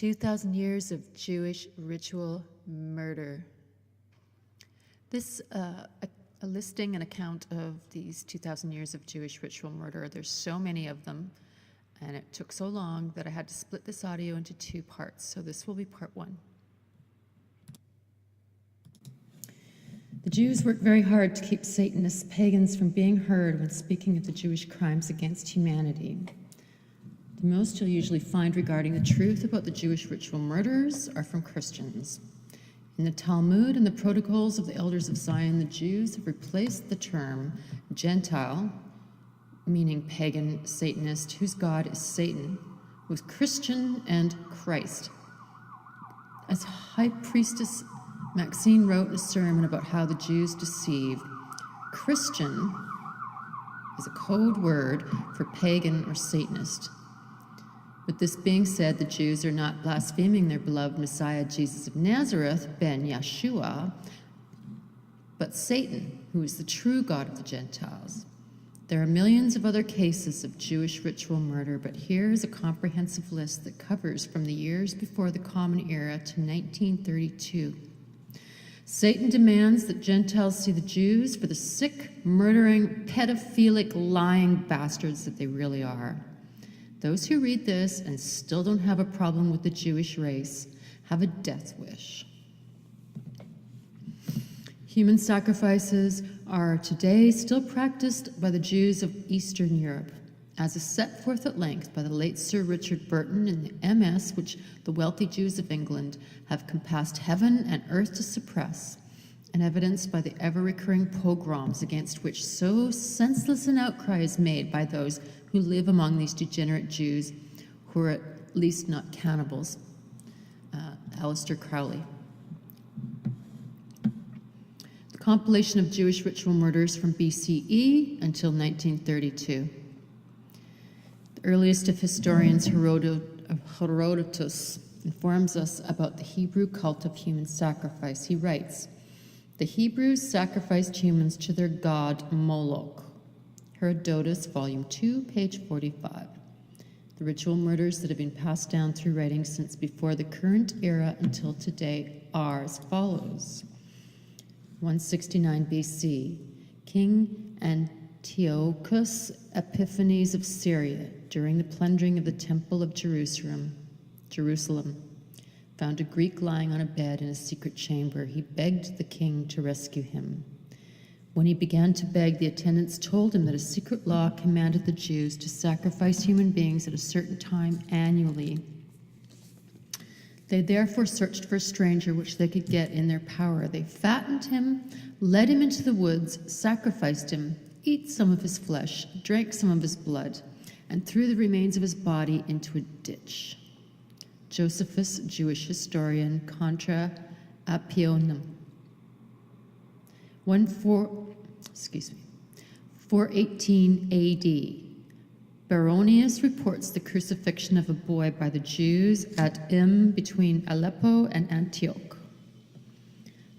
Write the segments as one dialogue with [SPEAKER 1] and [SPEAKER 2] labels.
[SPEAKER 1] 2,000 years of Jewish ritual murder. This a listing and account of these 2,000 years of Jewish ritual murder. There's so many of them, and it took so long that I had to split this audio into two parts. So this will be part one. The Jews worked very hard to keep Satanists, pagans, from being heard when speaking of the Jewish crimes against humanity. The most you'll usually find regarding the truth about the Jewish ritual murders are from Christians. In the Talmud and the protocols of the elders of Zion, the Jews have replaced the term Gentile, meaning pagan, Satanist, whose god is Satan, with Christian and Christ. As High Priestess Maxine wrote in a sermon about how the Jews deceive, Christian is a code word for pagan or Satanist. With this being said, the Jews are not blaspheming their beloved Messiah, Jesus of Nazareth, ben Yeshua, but Satan, who is the true God of the Gentiles. There are millions of other cases of Jewish ritual murder, but here is a comprehensive list that covers from the years before the Common Era to 1932. Satan demands that Gentiles see the Jews for the sick, murdering, pedophilic, lying bastards that they really are. Those who read this and still don't have a problem with the Jewish race have a death wish. Human sacrifices are today still practiced by the Jews of Eastern Europe, as is set forth at length by the late Sir Richard Burton in the MS, which the wealthy Jews of England have compassed heaven and earth to suppress, and evidenced by the ever-recurring pogroms against which so senseless an outcry is made by those who live among these degenerate Jews who are at least not cannibals. Aleister Crowley. The compilation of Jewish ritual murders from BCE until 1932. The earliest of historians, Herodotus, informs us about the Hebrew cult of human sacrifice. He writes, "The Hebrews sacrificed humans to their god Moloch." Herodotus, Volume 2, page 45. The ritual murders that have been passed down through writing since before the current era until today are as follows. 169 BC, King Antiochus Epiphanes of Syria, during the plundering of the Temple of Jerusalem, found a Greek lying on a bed in a secret chamber. He begged the king to rescue him. When he began to beg, the attendants told him that a secret law commanded the Jews to sacrifice human beings at a certain time annually. They therefore searched for a stranger which they could get in their power. They fattened him, led him into the woods, sacrificed him, ate some of his flesh, drank some of his blood, and threw the remains of his body into a ditch. Josephus, Jewish historian, Contra Appionum. 418 AD. Baronius reports the crucifixion of a boy by the Jews at between Aleppo and Antioch.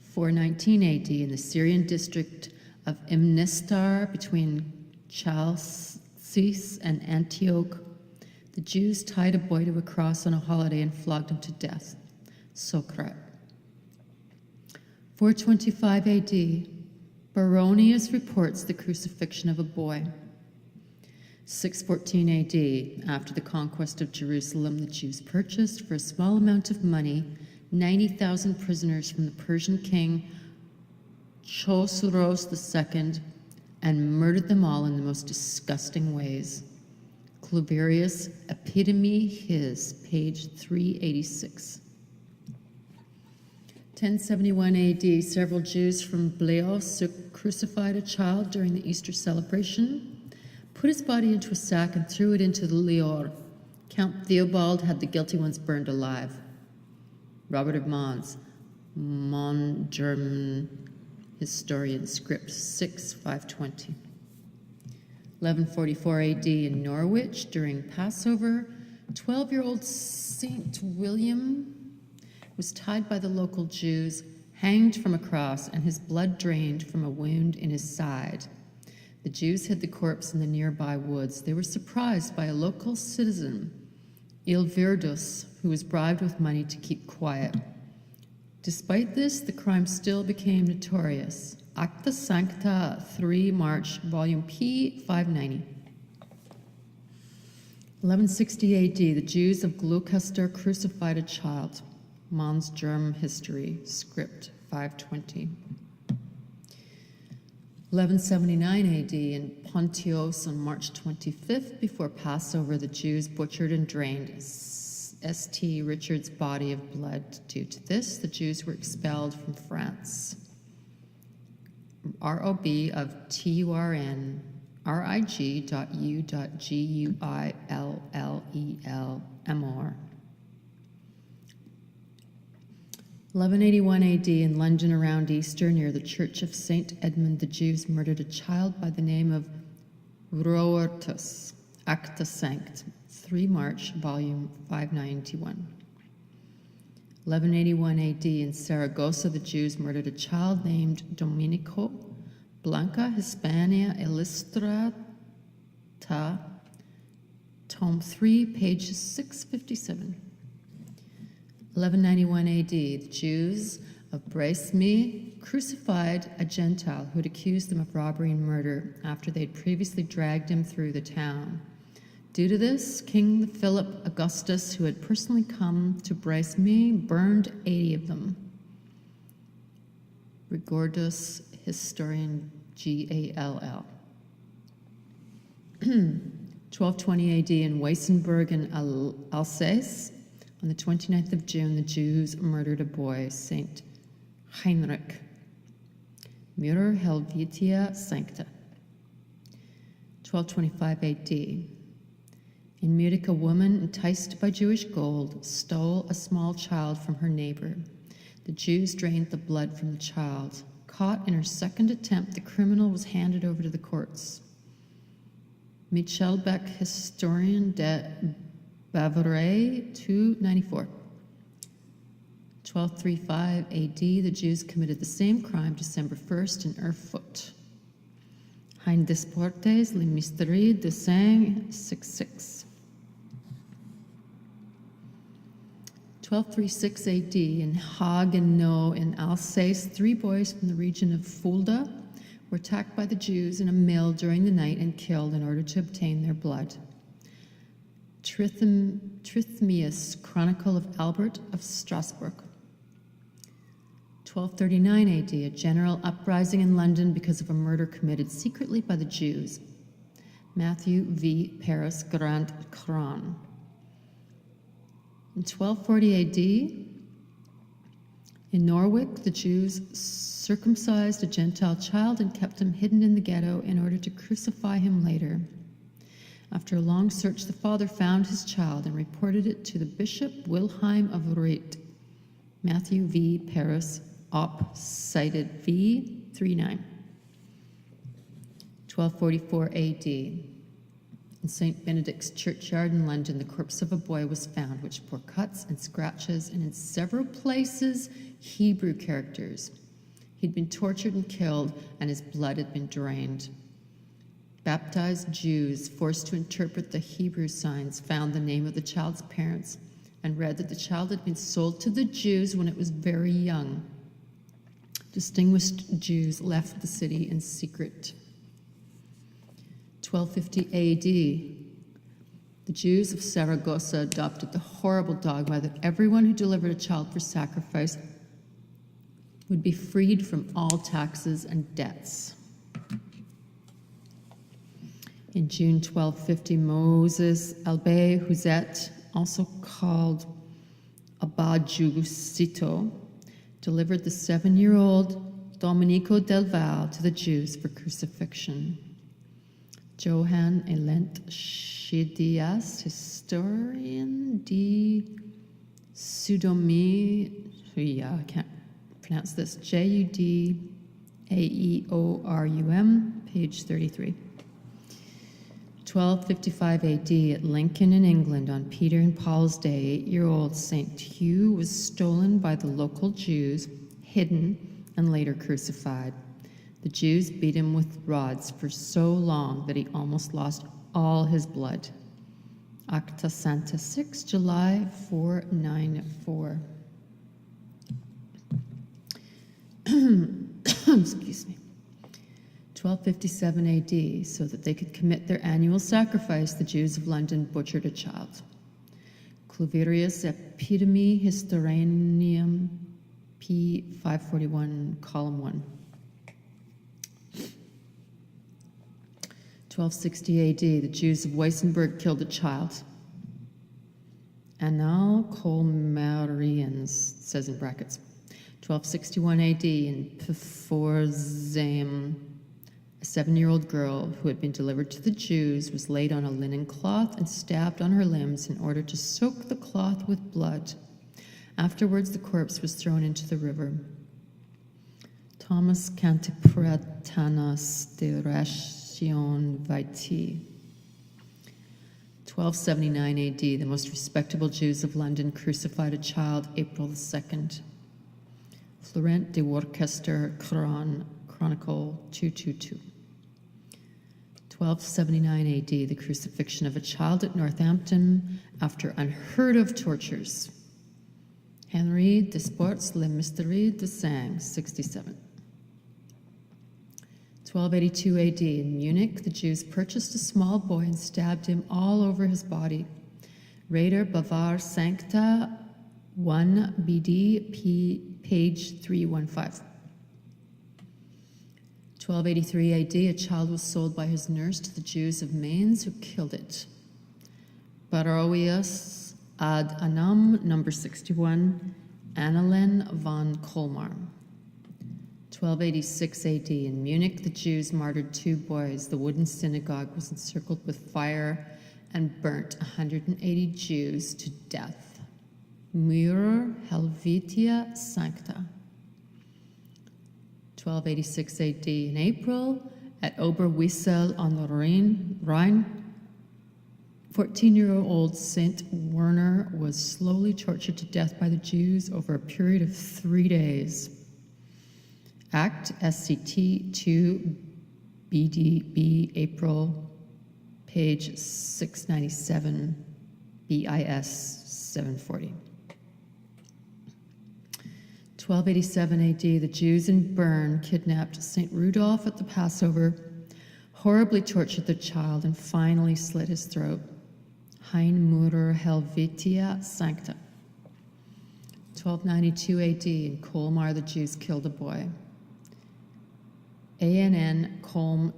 [SPEAKER 1] 419 AD, in the Syrian district of Imnistar between Chalcis and Antioch, the Jews tied a boy to a cross on a holiday and flogged him to death. Socrates. 425 AD, Baronius reports the crucifixion of a boy. 614 AD, after the conquest of Jerusalem, the Jews purchased for a small amount of money 90,000 prisoners from the Persian king Chosroes II and murdered them all in the most disgusting ways. Cloverius, Epitome His, page 386. 1071 AD, several Jews from Bleos crucified a child during the Easter celebration, put his body into a sack and threw it into the Lior. Count Theobald had the guilty ones burned alive. Robert of Mons, Mon German historian, script 6/520. 1144 AD in Norwich, during Passover, 12-year-old Saint William was tied by the local Jews, hanged from a cross, and his blood drained from a wound in his side. The Jews hid the corpse in the nearby woods. They were surprised by a local citizen Il Virdus, who was bribed with money to keep quiet. Despite this, the crime still became notorious. Acta Sancta 3 March, volume P 590. 1160 AD, the Jews of Gloucester crucified a child. Mons Germ History, script 520. 1179 AD, in Pontios on March 25th, before Passover, the Jews butchered and drained St. Richard's body of blood. Due to this, the Jews were expelled from France. ROB of TURN, rig.u.guillelmor. 1181 AD, in London around Easter, near the Church of St. Edmund, the Jews murdered a child by the name of Roertus, Acta Sanct, 3 March, volume 591. 1181 AD, in Saragossa, the Jews murdered a child named Domenico Blanca Hispania Illustrata, tome 3, page 657. 1191 AD, the Jews of Braisme crucified a Gentile who had accused them of robbery and murder after they'd previously dragged him through the town. Due to this, King Philip Augustus, who had personally come to Braisme, burned 80 of them. Rigordus Historian GALL. 1220 AD, in Weissenberg in Alsace, on the 29th of June, the Jews murdered a boy, Saint Heinrich. Murer Helvetia Sancta. 1225 AD. In Munich, a woman, enticed by Jewish gold, stole a small child from her neighbor. The Jews drained the blood from the child. Caught in her second attempt, the criminal was handed over to the courts. Michelbeck, Historien de Bavaria, 294. 1235 AD, the Jews committed the same crime December 1st in Erfurt. Hein des Portes, Les Mystères de Saint 66. 1236 AD, in Haguenau in Alsace, 3 boys from the region of Fulda were attacked by the Jews in a mill during the night and killed in order to obtain their blood. Trithemius, Chronicle of Albert of Strasbourg. 1239 AD, a general uprising in London because of a murder committed secretly by the Jews. Matthew V. Paris Grand Cron. In 1240 AD, in Norwich, the Jews circumcised a Gentile child and kept him hidden in the ghetto in order to crucify him later. After a long search, the father found his child and reported it to the Bishop Wilhelm of Reit. Matthew V. Paris, op. cited v. 39. 1244 AD. In St. Benedict's churchyard in London, the corpse of a boy was found, which bore cuts and scratches, and in several places, Hebrew characters. He'd been tortured and killed, and his blood had been drained. Baptized Jews, forced to interpret the Hebrew signs, found the name of the child's parents and read that the child had been sold to the Jews when it was very young. Distinguished Jews left the city in secret. 1250 AD, the Jews of Saragossa adopted the horrible dogma that everyone who delivered a child for sacrifice would be freed from all taxes and debts. In June 1250, Moses Albé Huzet, also called Abba Giussito, delivered the 7-year-old Domenico del Val to the Jews for crucifixion. Johann Elent Shidias, Historian de Pseudomie, I can't pronounce this, Judaeorum, page 33. 1255 AD, at Lincoln in England, on Peter and Paul's Day, 8-year-old St. Hugh was stolen by the local Jews, hidden, and later crucified. The Jews beat him with rods for so long that he almost lost all his blood. Acta Santa 6, July 494. Excuse me. 1257 AD, so that they could commit their annual sacrifice, the Jews of London butchered a child. Cloverius Epitome Historianum, p. 541, column 1. 1260 AD, the Jews of Weissenberg killed a child. Annal Colmarians, says in brackets. 1261 AD, in Pforzheim, a 7-year-old girl who had been delivered to the Jews was laid on a linen cloth and stabbed on her limbs in order to soak the cloth with blood. Afterwards, the corpse was thrown into the river. Thomas Cantipratanas de Ration Vitae. 1279 AD, the most respectable Jews of London crucified a child April the 2nd. Florent de Worcester Chronicle 222. 1279 AD, the crucifixion of a child at Northampton after unheard of tortures. Henri Desportes Le Mystère de Sang, 67. 1282 AD, in Munich, the Jews purchased a small boy and stabbed him all over his body. Rader Bavar Sancta 1 BD, page 315. 1283 AD, a child was sold by his nurse to the Jews of Mainz, who killed it. Baroius ad Anam, number 61, Annalen von Colmar. 1286 AD, in Munich, the Jews martyred 2 boys. The wooden synagogue was encircled with fire and burnt 180 Jews to death. Muror Helvetia Sancta. 1286 AD, in April, at Oberwiesel on the Rhine, 14-year-old Saint Werner was slowly tortured to death by the Jews over a period of 3 days. Act SCT 2 BDB, April, page 697, BIS 740. 1287 AD, the Jews in Bern kidnapped St. Rudolph at the Passover, horribly tortured the child, and finally slit his throat. Hein Muror Helvetia Sancta. 1292 AD, in Colmar, the Jews killed a boy. ANN column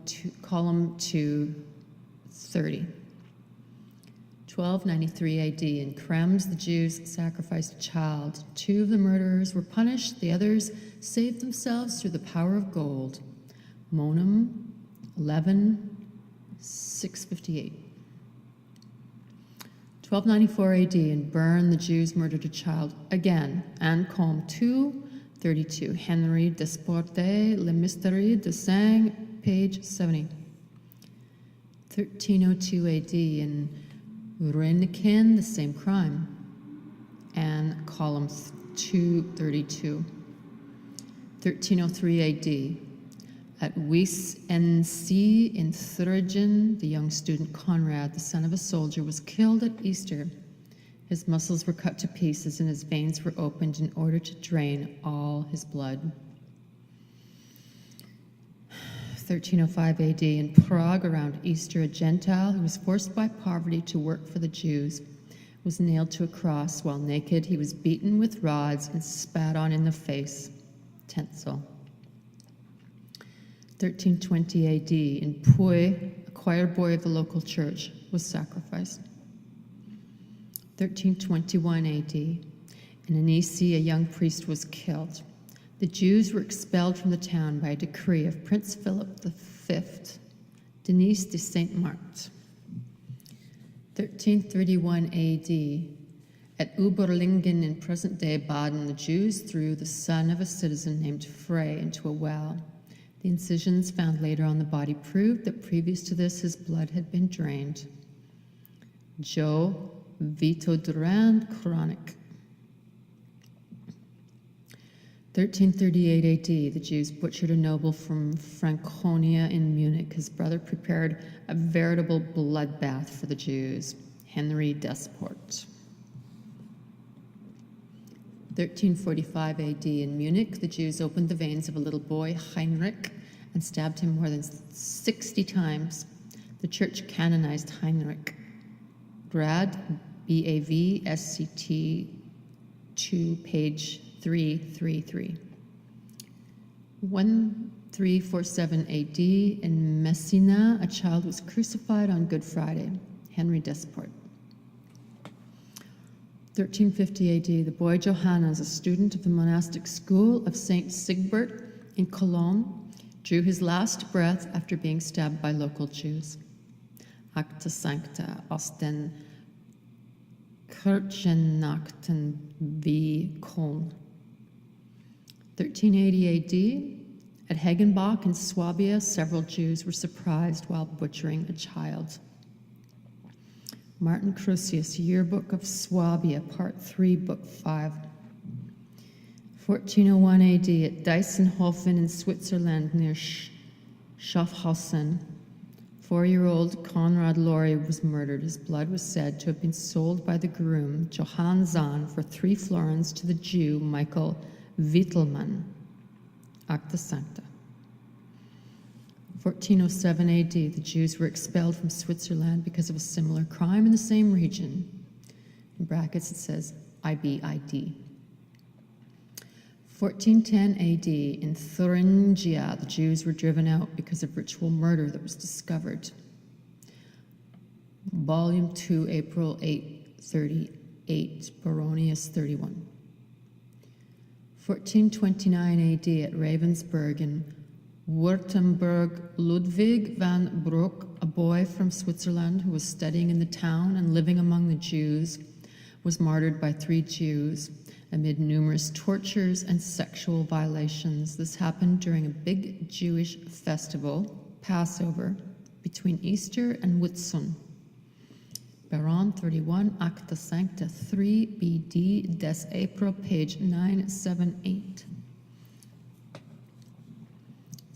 [SPEAKER 1] 2, 30. 1293 AD, in Krems, the Jews sacrificed a child. 2 of the murderers were punished, the others saved themselves through the power of gold. Monum 11, 658. 1294 AD, in Bern, the Jews murdered a child again. Ancombe 2, 32. Henri Desportes Le Mystère de Sang, page 70. 1302 AD, in Rheineken, the same crime. And column 232. 1303 AD, at Wies-en-See in Thuringen, the young student Conrad, the son of a soldier, was killed at Easter. His muscles were cut to pieces and his veins were opened in order to drain all his blood. 1305 AD, in Prague around Easter, a Gentile who was forced by poverty to work for the Jews was nailed to a cross. While naked, he was beaten with rods and spat on in the face. Tencel. 1320 AD, in Puy, a choir boy of the local church was sacrificed. 1321 AD, in Annecy, a young priest was killed. The Jews were expelled from the town by a decree of Prince Philip V, Denis de Saint-Marthe. 1331 AD, at Uberlingen in present-day Baden, the Jews threw the son of a citizen named Frey into a well. The incisions found later on the body proved that previous to this his blood had been drained. Joe Vito Durand Chronic. 1338 AD, the Jews butchered a noble from Franconia in Munich. His brother prepared a veritable bloodbath for the Jews. Henry Desport. 1345 AD in Munich, the Jews opened the veins of a little boy, Heinrich, and stabbed him more than 60 times. The church canonized Heinrich. Brad, BAVSCT 2, page 333. 1347 AD in Messina, a child was crucified on Good Friday. Henry Desport. 1350 AD, the boy Johannes, a student of the monastic school of Saint Sigbert in Cologne, drew his last breath after being stabbed by local Jews. Acta Sancta aus den Kirchennachten wie Köln. 1380 AD, at Hagenbach in Swabia, several Jews were surprised while butchering a child. Martin Crucius, Yearbook of Swabia, Part 3, Book 5. 1401 AD, at Deisenhofen in Switzerland near Schaffhausen, 4-year-old Konrad Lori was murdered. His blood was said to have been sold by the groom, Johann Zahn, for 3 florins to the Jew, Michael Wittelmann. Acta Sancta. 1407 AD, the Jews were expelled from Switzerland because of a similar crime in the same region. In brackets it says IBID. 1410 AD, in Thuringia, the Jews were driven out because of ritual murder that was discovered. Volume 2, April 838, Baronius 31. 1429 AD, at Ravensburg in Württemberg, Ludwig van Broek, a boy from Switzerland who was studying in the town and living among the Jews, was martyred by 3 Jews amid numerous tortures and sexual violations. This happened during a big Jewish festival, Passover, between Easter and Whitsun. Baron 31, Acta Sancta 3, BD, Des April, page 978.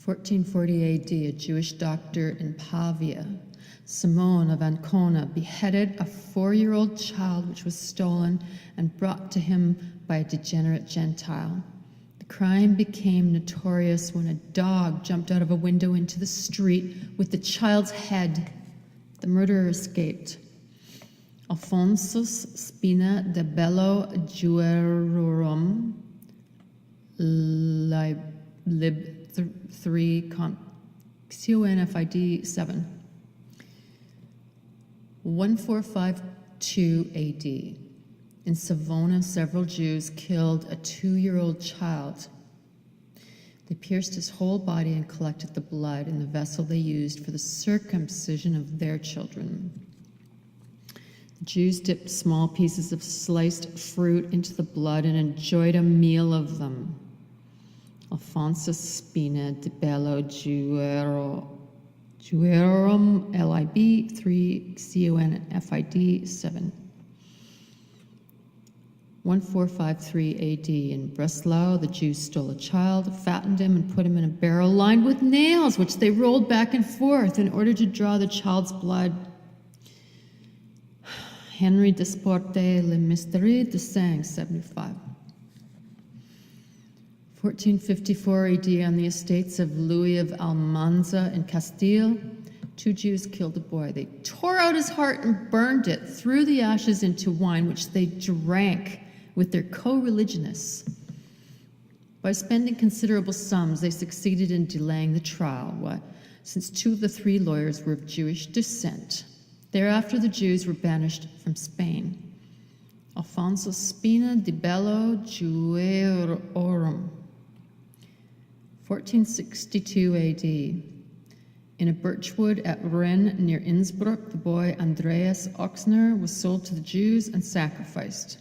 [SPEAKER 1] 1440 AD, a Jewish doctor in Pavia, Simon of Ancona, beheaded a 4-year-old child which was stolen and brought to him by a degenerate Gentile. The crime became notorious when a dog jumped out of a window into the street with the child's head. The murderer escaped. Alphonsus Spina de Bello Juerorum, Lib 3, CONFID 7. 1452 AD. In Savona, several Jews killed a 2-year-old child. They pierced his whole body and collected the blood in the vessel they used for the circumcision of their children. The Jews dipped small pieces of sliced fruit into the blood and enjoyed a meal of them. Alphonsus Spina de Bello Juerorum, LIB 3, CONFID 7. 1453 AD, in Breslau, the Jews stole a child, fattened him, and put him in a barrel lined with nails, which they rolled back and forth in order to draw the child's blood. Henry Desporte, Le Mystère de Sang, 75. 1454 AD, on the estates of Louis of Almanza in Castile, 2 Jews killed a boy. They tore out his heart and burned it, threw the ashes into wine, which they drank with their co-religionists. By spending considerable sums, they succeeded in delaying the trial, since 2 of the 3 lawyers were of Jewish descent. Thereafter, the Jews were banished from Spain. Alfonso Spina de Bello Juerorum. 1462 AD. In a birchwood at Rennes near Innsbruck, the boy Andreas Oxner was sold to the Jews and sacrificed.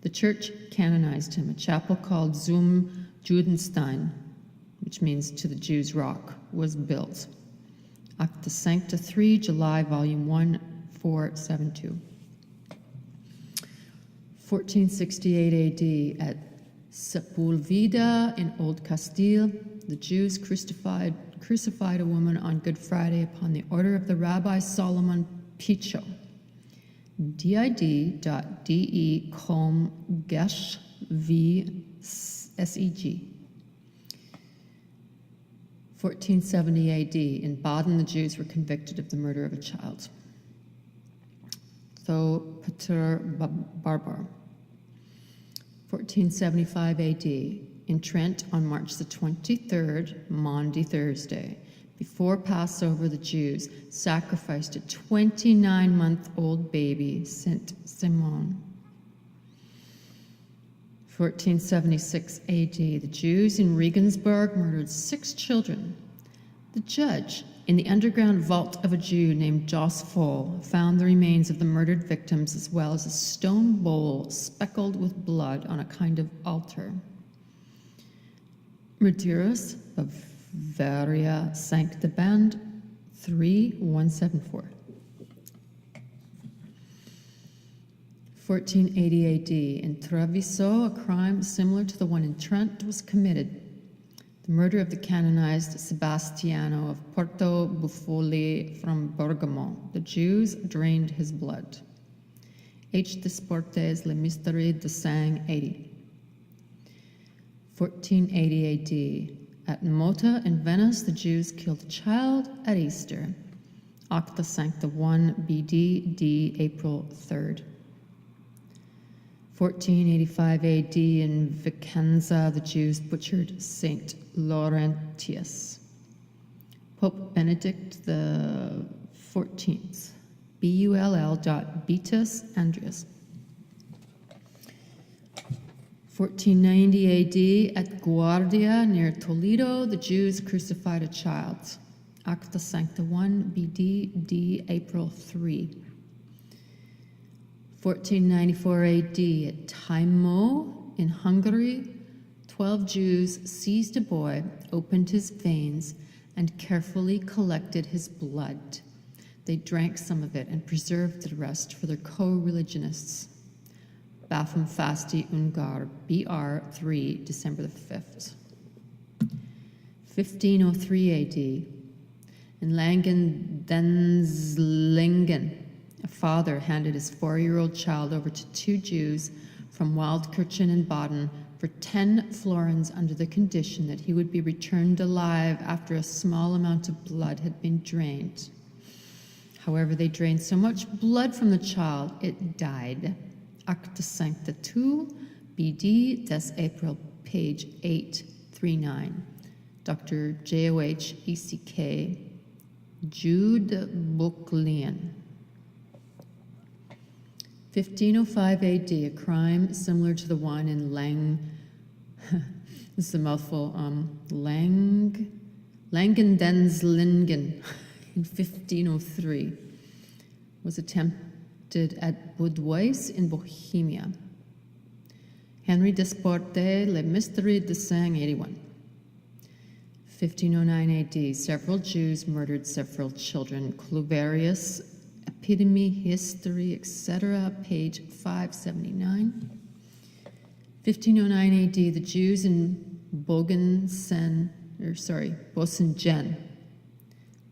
[SPEAKER 1] The church canonized him. A chapel called Zum Judenstein, which means to the Jews' rock, was built. Acta Sancta 3, July, Volume 1, 472. 1468 AD, at Sepulveda in Old Castile, the Jews crucified a woman on Good Friday upon the order of the Rabbi Solomon Picho. did.de.com-v-seg. 1470 AD, in Baden, the Jews were convicted of the murder of a child. Though Peter Barbar. 1475 AD, in Trent on March the 23rd, Maundy Thursday, before Passover, the Jews sacrificed a 29-month-old baby, Saint Simon. 1476 AD, the Jews in Regensburg murdered 6 children. The judge, in the underground vault of a Jew named Jos Foll, found the remains of the murdered victims as well as a stone bowl speckled with blood on a kind of altar. Murderus, Bavaria, sank the band 3174. 1480 AD, in Treviso, a crime similar to the one in Trent was committed. The murder of the canonized Sebastiano of Porto Buffoli from Bergamo. The Jews drained his blood. H. Desportes Le Mystère de Sang 80. 1480 AD, at Mota in Venice, the Jews killed a child at Easter. Acta Sancta 1 BD, D. April 3rd. 1485 AD, in Vicenza, the Jews butchered Saint Laurentius. Pope Benedict the 14th. Bull.Beatus Andreas. 1490 AD, at Guardia near Toledo, the Jews crucified a child. Acta Sancta 1 BD, D. April 3. 1494 AD, at Taimo in Hungary, 12 Jews seized a boy, opened his veins, and carefully collected his blood. They drank some of it and preserved the rest for their co-religionists. Bafum Fasti Ungar, BR 3, December the 5th. 1503 AD, in Langen-Denzlingen, a father handed his 4-year-old child over to 2 Jews from Waldkirchen in Baden for 10 florins under the condition that he would be returned alive after a small amount of blood had been drained. However, they drained so much blood from the child, it died. Acta Sancta 2, BD, des April, page 839. Dr. J.O.H. ECK, Jude Bucklian. 1505 AD, a crime similar to the one in this is a mouthful, Langendenzlingen in 1503, was attempted at Budweis in Bohemia. Henry Desportes, Le Mystère de Sang, 81. 1509 AD, several Jews murdered several children. Cluverius, Epidemy, History, etc., page 579. 1509 AD, the Jews in Bosingen.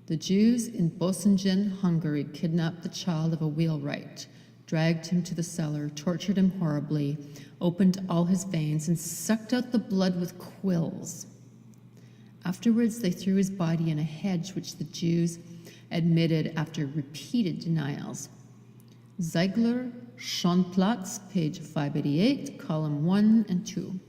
[SPEAKER 1] The Jews in Bosingen, Hungary, kidnapped the child of a wheelwright, dragged him to the cellar, tortured him horribly, opened all his veins, and sucked out the blood with quills. Afterwards, they threw his body in a hedge, which the Jews admitted after repeated denials. Ziegler, Schonplatz, page 588, column 1 and 2.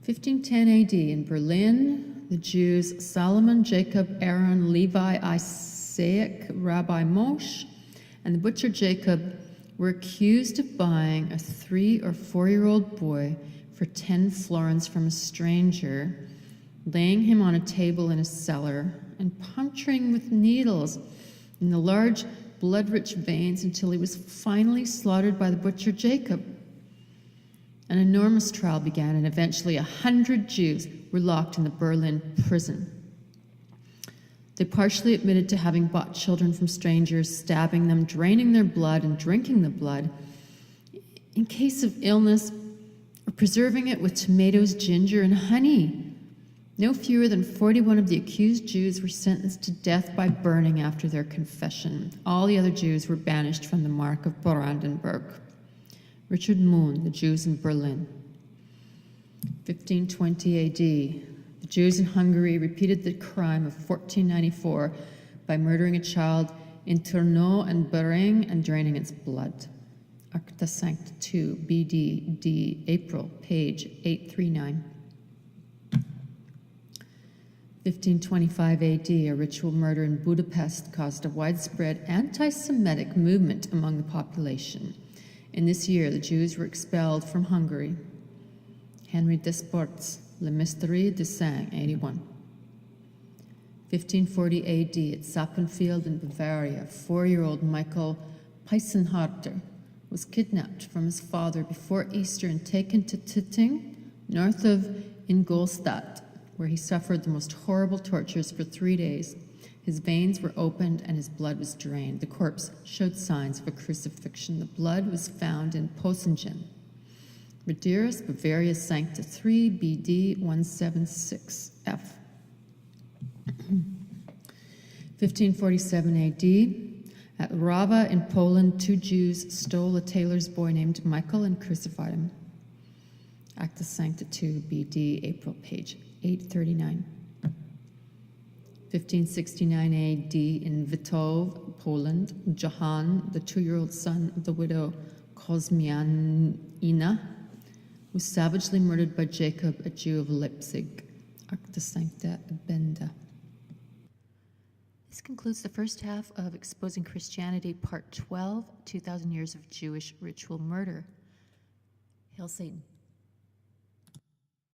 [SPEAKER 1] 1510 AD, in Berlin, the Jews Solomon, Jacob, Aaron, Levi, Isaac, Rabbi Moshe, and the butcher Jacob were accused of buying a 3 or 4-year-old boy for 10 florins from a stranger, laying him on a table in a cellar, and puncturing with needles in the large blood-rich veins until he was finally slaughtered by the butcher Jacob. An enormous trial began, and eventually 100 Jews were locked in the Berlin prison. They partially admitted to having bought children from strangers, stabbing them, draining their blood, and drinking the blood in case of illness, or preserving it with tomatoes, ginger, and honey. No fewer than 41 of the accused Jews were sentenced to death by burning after their confession. All the other Jews were banished from the Mark of Brandenburg. Richard Moon, the Jews in Berlin. 1520 AD. The Jews in Hungary repeated the crime of 1494 by murdering a child in Tourneau and Bering and draining its blood. Acta Sancta 2, BD, D, April, page 839. 1525 AD, a ritual murder in Budapest caused a widespread anti-Semitic movement among the population. In this year, the Jews were expelled from Hungary. Henry Desportes, Le Mystère des Saints, 81. 1540 AD, at Sappenfield in Bavaria, 4-year-old Michael Peisenharter was kidnapped from his father before Easter and taken to Titting, north of Ingolstadt, where he suffered the most horrible tortures for 3 days. His veins were opened and his blood was drained. The corpse showed signs of a crucifixion. The blood was found in Posingen. Maderas, Bavaria Sancta 3, BD 176 F. 1547 AD, at Rawa in Poland, 2 Jews stole a tailor's boy named Michael and crucified him. Acta Sancta 2, BD, April, page 839. 1569 AD, in Witow, Poland, Johann, the 2-year-old son of the widow Kosmianina, was savagely murdered by Jacob, a Jew of Leipzig. Acta Sancta Benda. This concludes the first half of Exposing Christianity, Part 12, 2,000 Years of Jewish Ritual Murder. Hail Satan.